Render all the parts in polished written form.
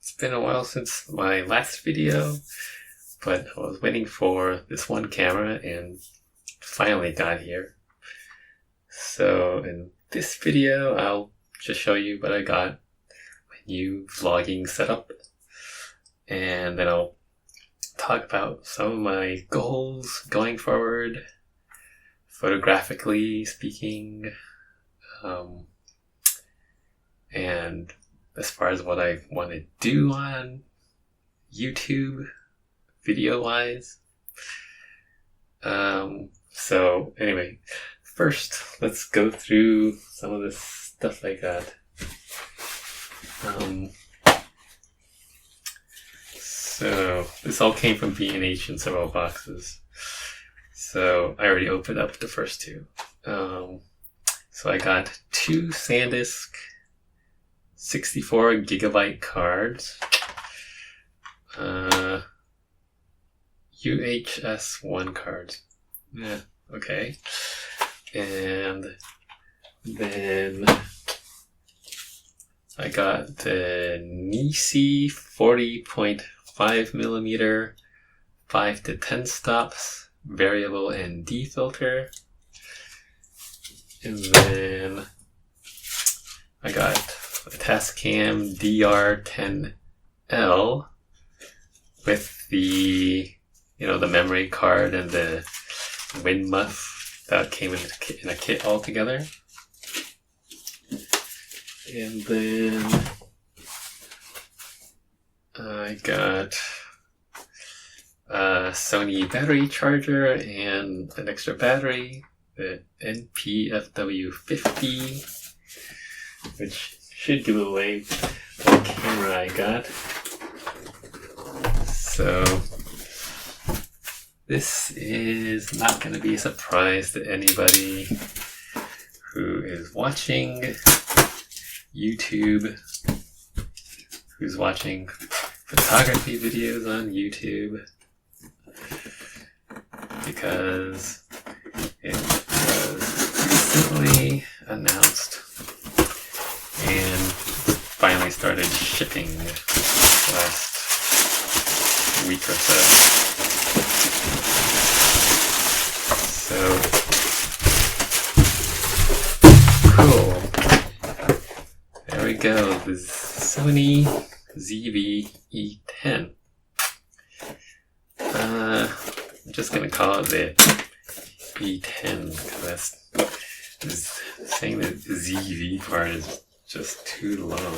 It's been a while since my last video, but I was waiting for this one camera and finally got here. So in this video, I'll just show you what I got, my new vlogging setup, and then I'll talk about some of my goals going forward, photographically speaking, and as far as what I want to do on YouTube, video-wise. So anyway, first let's go through some of the stuff I got. So this all came from B&H in several boxes. So I already opened up the first two. So I got two SanDisk 64 gigabyte cards, UHS 1 cards. Yeah, okay. And then I got the Nisi 40.5mm 5 to 10 stops variable ND filter. And then I got a Tascam DR10L with the, the memory card and the wind muff that came in a kit all together. And then I got a Sony battery charger and an extra battery, the NPFW50, which should give away what camera I got. So this is not going to be a surprise to anybody who is watching YouTube, who's watching photography videos on YouTube, because it was recently announced and finally started shipping last week or so. So cool. There we go. The Sony ZV-E10. I'm just gonna call it the E10 because saying the ZV part is just too long.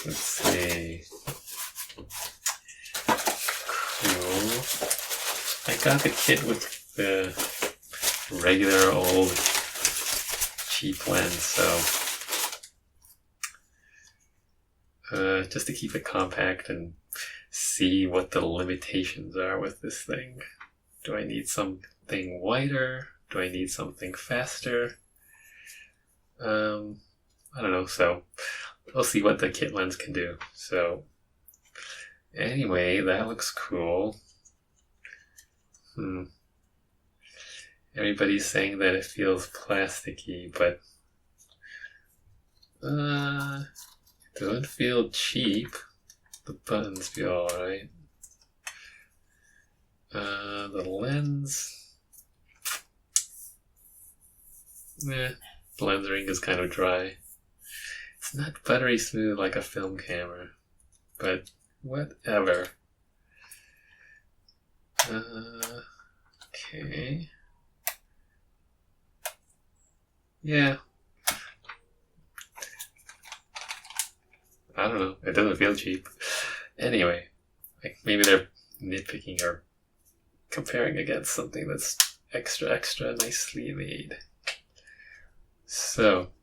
Let's see. Cool. I got the kit with the regular old cheap lens, so just to keep it compact and see what the limitations are with this thing. Do I need something wider? Do I need something faster? I don't know, so we'll see what the kit lens can do. So anyway, that looks cool. Everybody's saying that it feels plasticky, but it doesn't feel cheap. The buttons feel alright. The lens, the lens ring is kind of dry. It's not buttery smooth like a film camera, but whatever. Okay. Yeah. I don't know. It doesn't feel cheap. Anyway, maybe they're nitpicking or comparing against something that's extra nicely made. So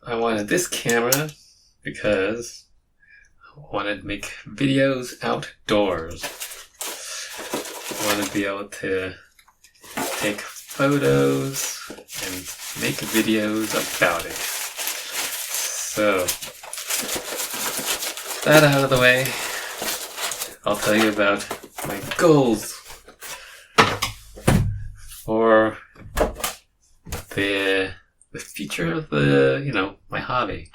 I wanted this camera because I wanted to make videos outdoors. I want to be able to take photos and make videos about it. So that out of the way, I'll tell you about my goals for the future of the, my hobby.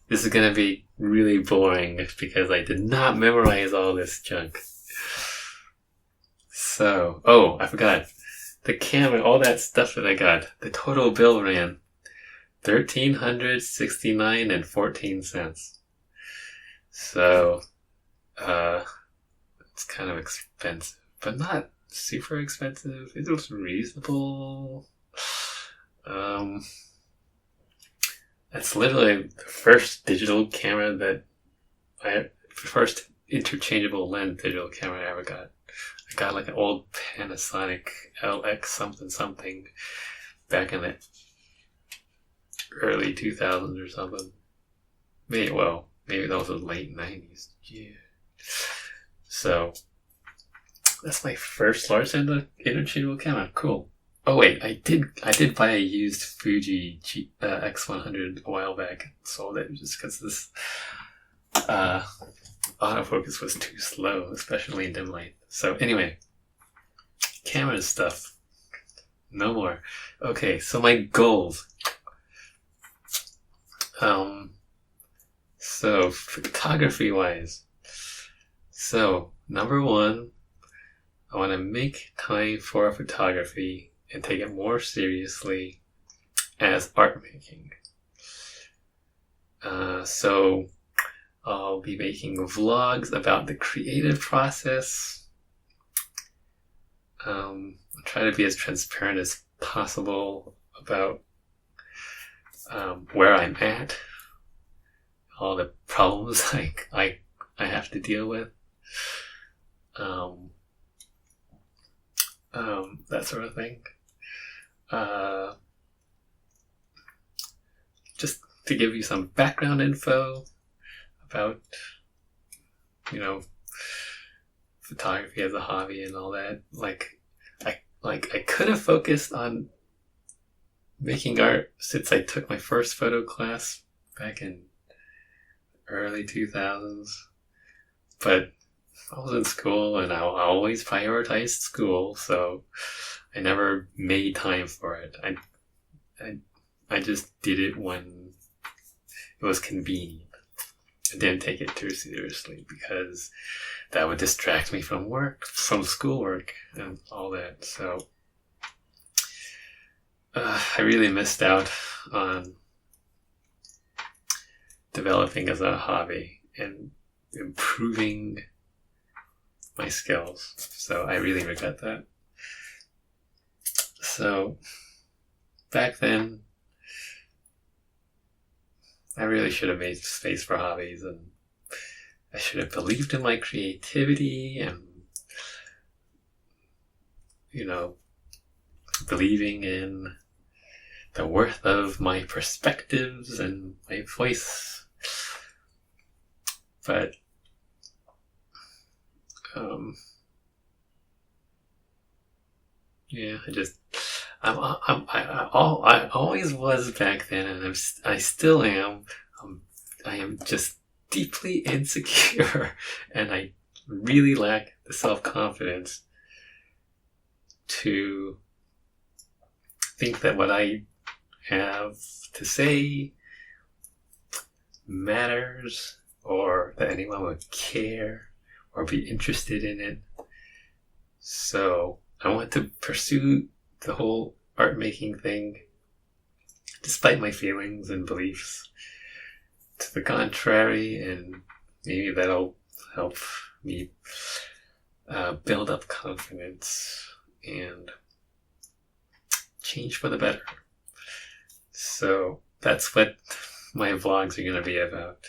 This is gonna be really boring because I did not memorize all this junk. So, oh, I forgot. The camera, all that stuff that I got, the total bill ran $1,369 and 14 cents. So, it's kind of expensive, but not super expensive. It was reasonable. That's literally the first digital camera first interchangeable lens digital camera I ever got. I got like an old Panasonic LX something back in the early 2000s or something. Maybe that was the late 90s. Yeah. So that's my first large interchangeable camera. Cool. Oh wait, I did buy a used Fuji X100 a while back. Sold it just because this autofocus was too slow, especially in dim light. So anyway, camera stuff. No more. Okay, so my goals. So photography wise. So number one, I want to make time for photography and take it more seriously as art making. So I'll be making vlogs about the creative process. I'll try to be as transparent as possible about where I'm at, all the problems I have to deal with, that sort of thing. Just to give you some background info about, photography as a hobby and all that. I could have focused on making art since I took my first photo class back in early 2000s, but I was in school and I always prioritized school, so I never made time for it. I just did it when it was convenient. I didn't take it too seriously because that would distract me from schoolwork and all that. So I really missed out on developing as a hobby and improving my skills. So I really regret that. So back then, I really should have made space for hobbies, and I should have believed in my creativity and, believing in the worth of my perspectives and my voice. But, I always was back then, and I still am. I am just deeply insecure, and I really lack the self-confidence to think that what I have to say matters, or that anyone would care or be interested in it. So I want to pursue the whole art making thing despite my feelings and beliefs to the contrary, and maybe that'll help me build up confidence and change for the better. So that's what my vlogs are going to be about.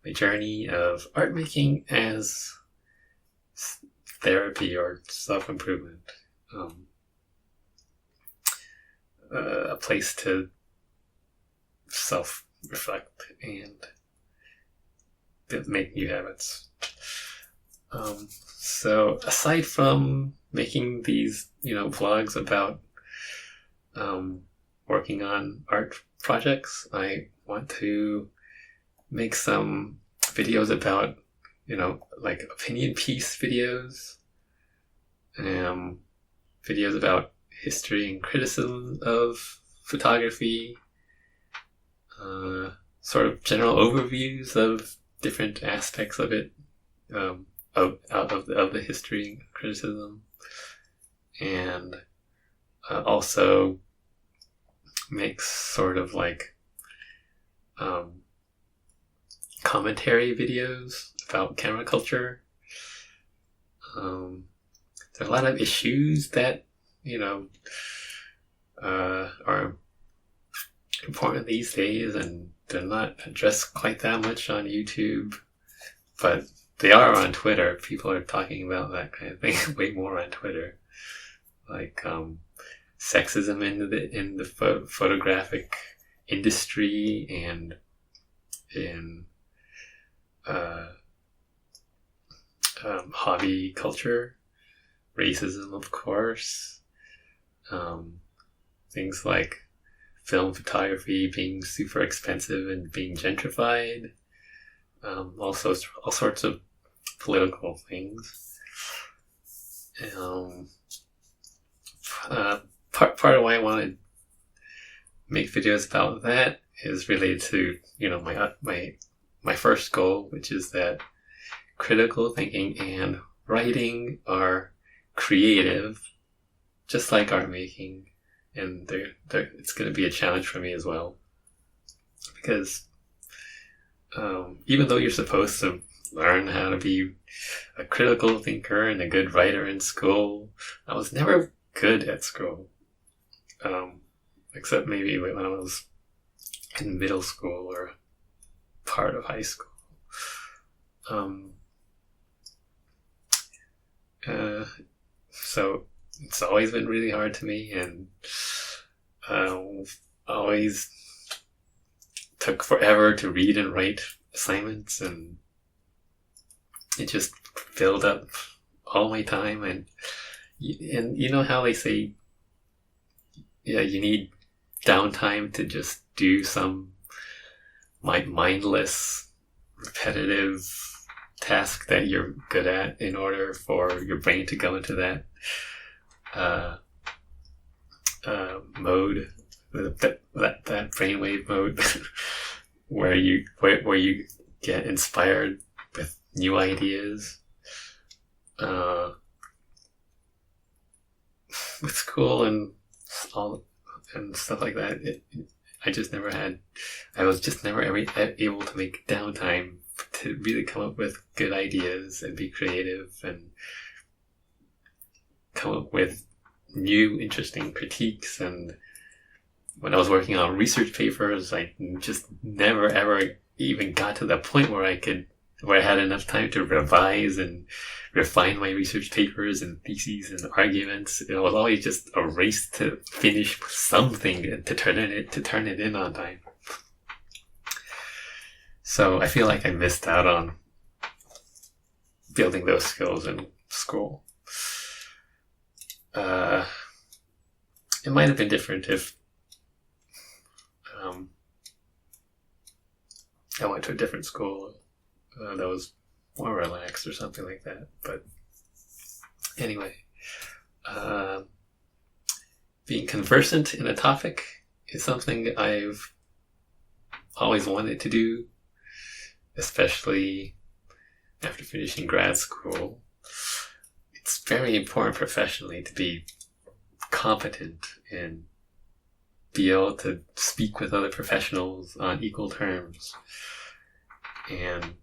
My journey of art making as therapy or self-improvement. A place to self-reflect and make new habits. So aside from making these, vlogs about working on art projects, I want to make some videos about, like opinion piece videos, videos about history and criticism of photography, sort of general overviews of different aspects of it, of the history criticism, and also makes sort of like commentary videos about camera culture. There are a lot of issues that, are important these days, and they're not addressed quite that much on YouTube, but they are on Twitter. People are talking about that kind of thing way more on Twitter, like sexism in the photographic industry, and in hobby culture, racism, of course, things like film photography being super expensive and being gentrified, also all sorts of political things. Part of why I want to make videos about that is related to my first goal, which is that critical thinking and writing are creative, just like art making, and it's going to be a challenge for me as well, because even though you're supposed to learn how to be a critical thinker and a good writer in school, I was never good at school, except maybe when I was in middle school or part of high school. So it's always been really hard to me, and always took forever to read and write assignments, and it just filled up all my time. And you know how they say, you need downtime to just do some mindless, repetitive task that you're good at in order for your brain to go into that mode, that brainwave mode, where you get inspired with new ideas. With school and all and stuff like that, I was just never able to make downtime to really come up with good ideas and be creative and come up with new interesting critiques. And when I was working on research papers, I just never ever even got to the point where I had enough time to revise and refine my research papers and theses and arguments. It was always just a race to finish something and to turn it in on time. So I feel like I missed out on building those skills in school. It might have been different if I went to a different school that was more relaxed or something like that. But anyway, being conversant in a topic is something I've always wanted to do, especially after finishing grad school. It's very important professionally to be competent and be able to speak with other professionals on equal terms. And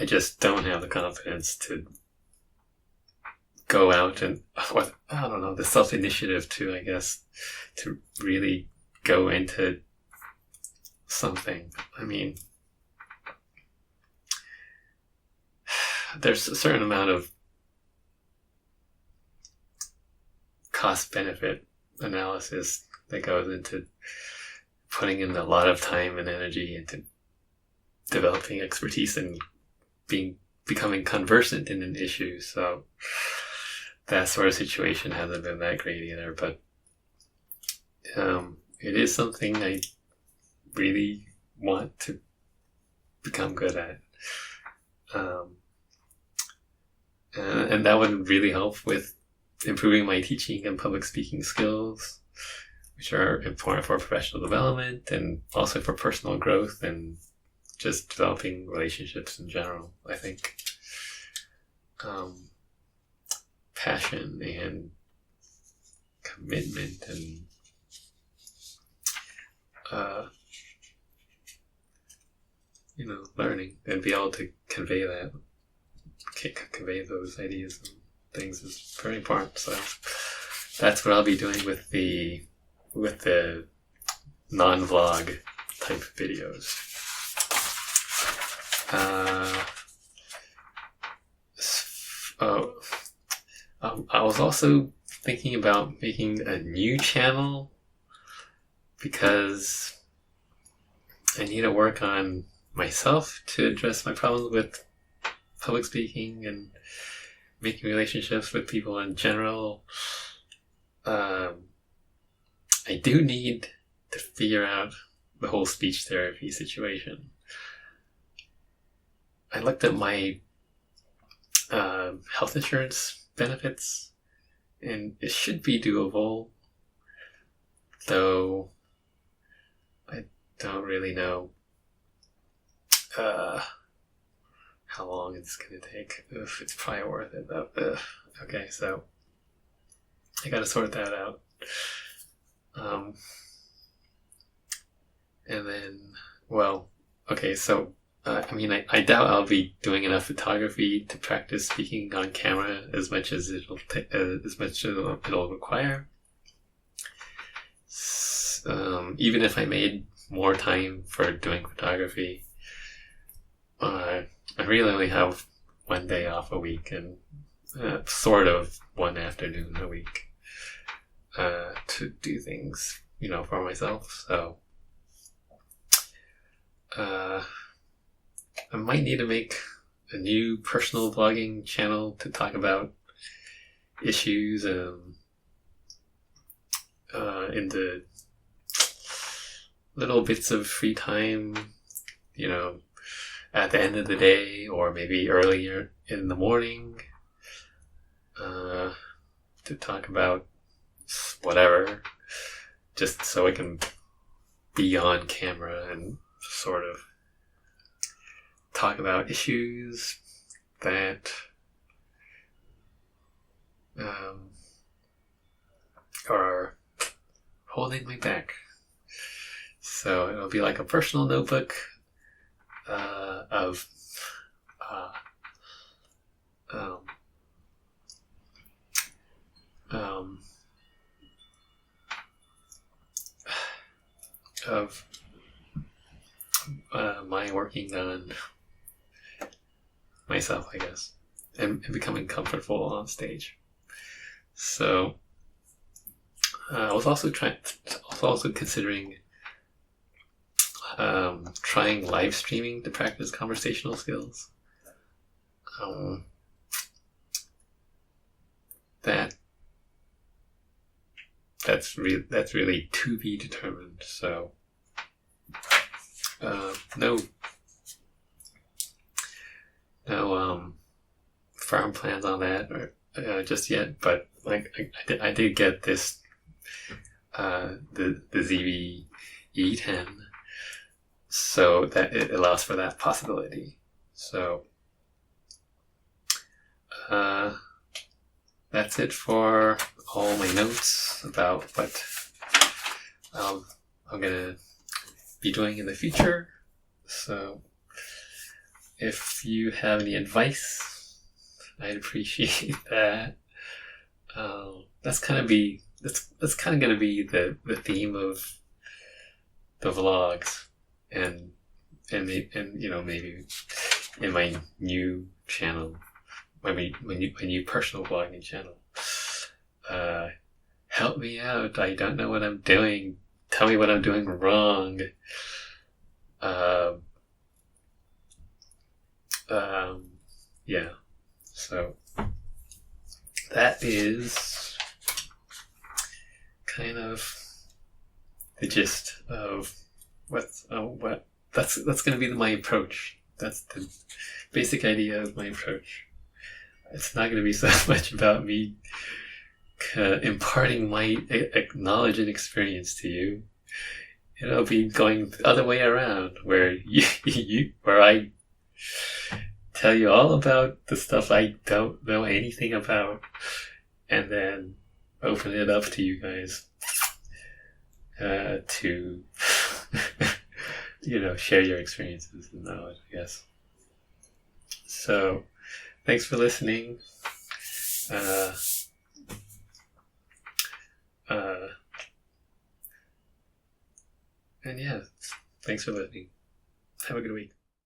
I just don't have the confidence to go out and, I don't know, the self-initiative to, I guess, to really go into something. I mean, there's a certain amount of cost-benefit analysis that goes into putting in a lot of time and energy into developing expertise and becoming conversant in an issue. So that sort of situation hasn't been that great either, but it is something I really want to become good at. And that would really help with improving my teaching and public speaking skills, which are important for professional development and also for personal growth and just developing relationships in general, I think. Passion and commitment and learning and be able to convey those ideas and things is very important. So that's what I'll be doing with the non-vlog type videos. I was also thinking about making a new channel because I need to work on myself to address my problems with public speaking and making relationships with people in general. I do need to figure out the whole speech therapy situation. I looked at my health insurance benefits, and it should be doable, though I don't really know how long it's going to take. It's probably worth it though. Okay, so I got to sort that out. And then, so I doubt I'll be doing enough photography to practice speaking on camera as much as it'll require. Even if I made more time for doing photography, I really only have one day off a week and sort of one afternoon a week to do things, for myself. So I might need to make a new personal vlogging channel to talk about issues in the little bits of free time, at the end of the day or maybe earlier in the morning, to talk about whatever, just so I can be on camera and sort of talk about issues that are holding me back. So it'll be like a personal notebook of my working on myself, I guess, and becoming comfortable on stage. So I was also considering trying live streaming to practice conversational skills. That's really to be determined. So no firm plans on that or just yet. But I did get this the ZV-E10, so that it allows for that possibility. So that's it for all my notes about what I'm gonna be doing in the future. So if you have any advice, I'd appreciate that. That's kind of gonna be the theme of the vlogs, and maybe in my new channel, my new personal vlogging channel. Help me out. I don't know what I'm doing. Tell me what I'm doing wrong. Yeah. So that is kind of the gist of that's going to be my approach. That's the basic idea of my approach. It's not going to be so much about me imparting my knowledge and experience to you. It'll be going the other way around, where where I tell you all about the stuff I don't know anything about, and then open it up to you guys to share your experiences and knowledge, I guess. So, thanks for listening. And yeah, thanks for listening. Have a good week.